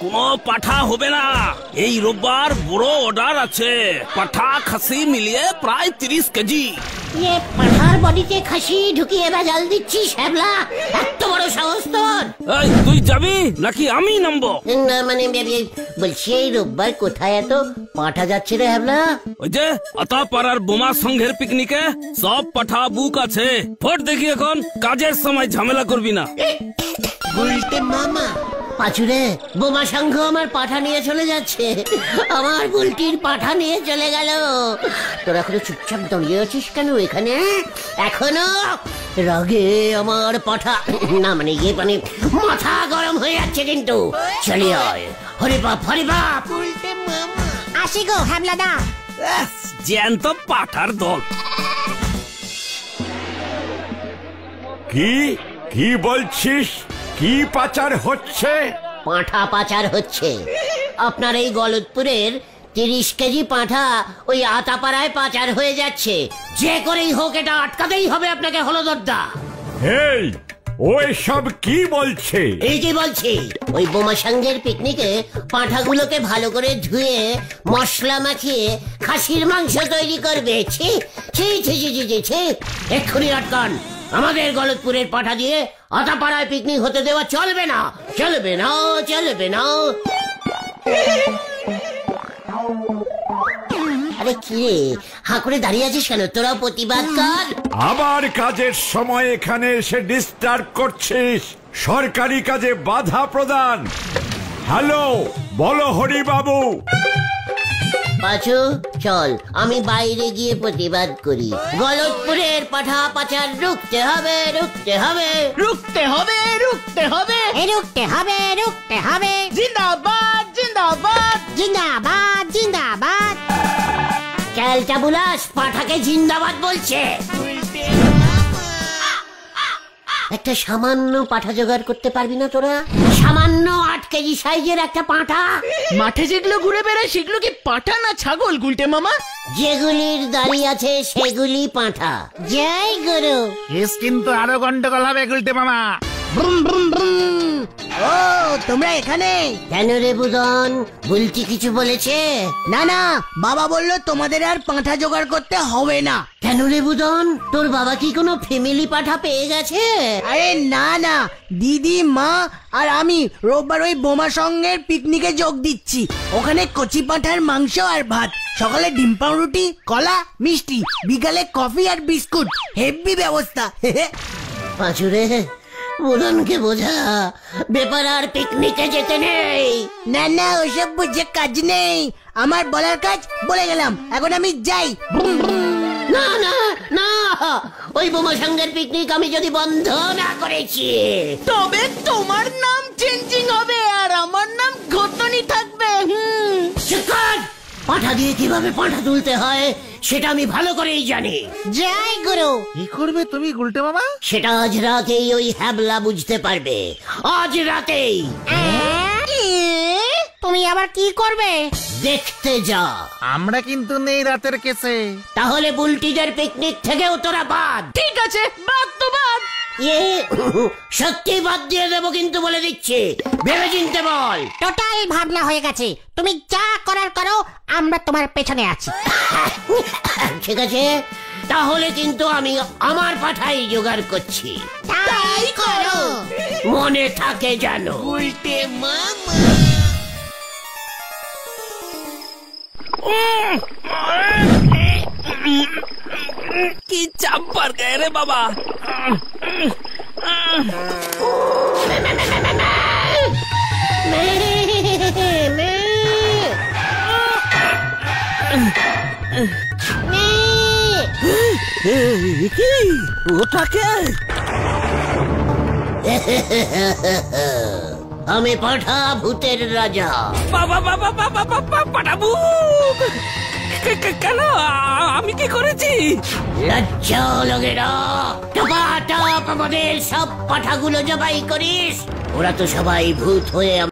কোনো পাঠা হবে না। এই রোববার বড় অর্ডার আছে, পাঠা খাসি মিলিয়ে প্রায় 30 কেজি। পাঠার বডিতে খাসি ঢুকিয়ে ভেজাল দিচ্ছিস হ্যাবলা? এত বড় সাহস তোর? তুই যাবি নাকি আমি নামবো? না মানে বলছি এই রোববার কোথায় এত পাঠা যাচ্ছে রে হ্যাবলা? ওই যে আতাপাড়ার বোমা সংঘের পিকনিকে সব পাঠা বুক আছে। ফোট দেখি এখন, কাজের সময় ঝামেলা করবি না। বলতে মামা পাচুরে, বোমা সংঘ আমার পাঠা নিয়ে চলে যাচ্ছে, আমার বুলটির পাঠা নিয়ে চলে গেল। তোরা এখনো চুপচাপ দাঁড়িয়ে আছিস কেন এখানে? এখনো রাগে আমার পাঠা না মানে মাথা গরম হয়ে যাচ্ছে কিন্তু। চলে আয়, হরি বাপ হরি বাপ। বলতে মামা আসি গো হ্যাবলাদা। জ্যান্ত পাঠার দল। কি কি বলছিস? কি পাচার হচ্ছে? পাঁঠা পাচার হচ্ছে। আপনার এই গলতপুরের 30 কেজি পাঁঠা ওই আতাপাড়ায় পাচার হয়ে যাচ্ছে। যে করেই হোক এটা আটকাতেই হবে আপনাকে হলদরদা। এই ওই সব কি বলছে? এই যে বলছি, ওই বোমা সংঘের পিকনিকে পাঁঠাগুলোকে ভালো করে ধুয়ে মশলা মাখিয়ে খাসির মাংস তৈরি করবে। ছি ছি ছি ছি ছি ছি, এক্ষুনি আটকান। আমাদের গলতপুরের পাঠা দিয়ে আতাপাড়ায় পিকনিক হতে দেওয়া চলবে না, চলবে না, চলবে না। আরে কি রে, হাঁ করে দাঁড়িয়ে আছিস কেন? তোরা প্রতিবাদ কর। আবার কাজের সময় এখানে এসে ডিস্টার্ব করছিস, সরকারি কাজে বাধা প্রদান। হ্যালো, বলো হরি বাবু। পাঁচু চল, আমি বাইরে গিয়ে প্রতিবাদ করি। গলতপুরের পাঠা পাচার রুখতে হবে, রুখতে হবে, রুখতে হবে, রুখতে হবে, রুখতে হবে, রুখতে হবে। জিন্দাবাদ জিন্দাবাদ জিন্দাবাদ জিন্দাবাদ। ক্যালটা বুলাস পাঠাকে জিন্দাবাদ বলছে। একটা সামান্য পাঠা জোগাড় করতে পারবি না তোরা? সামান্য 8 কেজি সাইজের একটা পাঠা। মাঠে যেগুলো ঘুরে বেড়ায় সেগুলো কি পাঠা না ছাগল গুলটে মামা? যেগুলির দাড়ি আছে সেগুলি পাঠা। জয় গুরু। কেস কিন্তু আরো গন্ডগোল হবে গুলটে মামা। ব্রুম ব্রুম ব্রুম। ও তোমরা এখানে? কেন রে বুদন, বুলটি কিছু বলেছে? না না, বাবা বললো তোমাদের আর পাঁঠা জোগাড় করতে হবে না। কেন রে বুদন, তোর বাবা কি কোনো ফ্যামিলি পাঠা পেয়ে গেছে? আরে না না, দিদি মা আর আমি রোববার ওই বোমা সঙ্গের পিকনিকে যোগ দিচ্ছি। ওখানে কচি পাঁঠার মাংস আর ভাত, সকালে ডিম পাউরুটি, কলা, মিষ্টি, বিকালে কফি আর বিস্কুট। হেভি ব্যবস্থা। পাঁচুরে, বুদনকে বোঝা ব্যাপার আর পিকনিকে যেতে নেই। না না, ওসব বুঝে কাজ নেই। আমার বলার কাজ বলে গেলাম, এখন আমি যাই। না না না, ওই বোমা সঙ্গের পিকনিক আমি যদি বন্ধ না করেছি তবে তোমার নাম চেঞ্জিং হবে আর আমার নাম ঘটনি থাকবে। পাঠা দিয়ে কিভাবে পাঠা তুলতে হয় সেটা আমি ভালো করেই জানি। জয় গুরু। কি করবে তুমি গুলটে মামা? সেটা আজ রাতেই ওই হ্যাবলা বুঝতে পারবে, আজ রাতেই। তুমি আবার কি করবে? দেখতে যা। আমরা কিন্তু নেই রাতের কেসে। তাহলে বুলটিদের পিকনিক থেকেও তোরা বাদ। ঠিক আছে, বাদ তো বাদ। সত্যি বাদ দিয়ে দেবো কিন্তু বলে দিচ্ছি, ভেবে চিনতে বল। টোটাল ভাবনা হয়ে গেছে, তুমি যা করার করো, আমরা তোমার পেছনে আছি। ঠিক আছে, তাহলে কিন্তু আমি আমার পাঠাই জোগাড় করছি। তাই করো। মনে থাকে জানো। উল্টে মামা। কি চাপ পার গায়ে রে বাবা। ওটাকে আমি পাঠা ভূতের রাজা। বাবা বাবা বাবা বাবা পাঠাবু। কেন আমি কি করেছি? লজ্জা লাগে না? টপাটপ আমাদের সব পাঠাগুলো জবাই করিস। ওরা তো সবাই ভূত হয়ে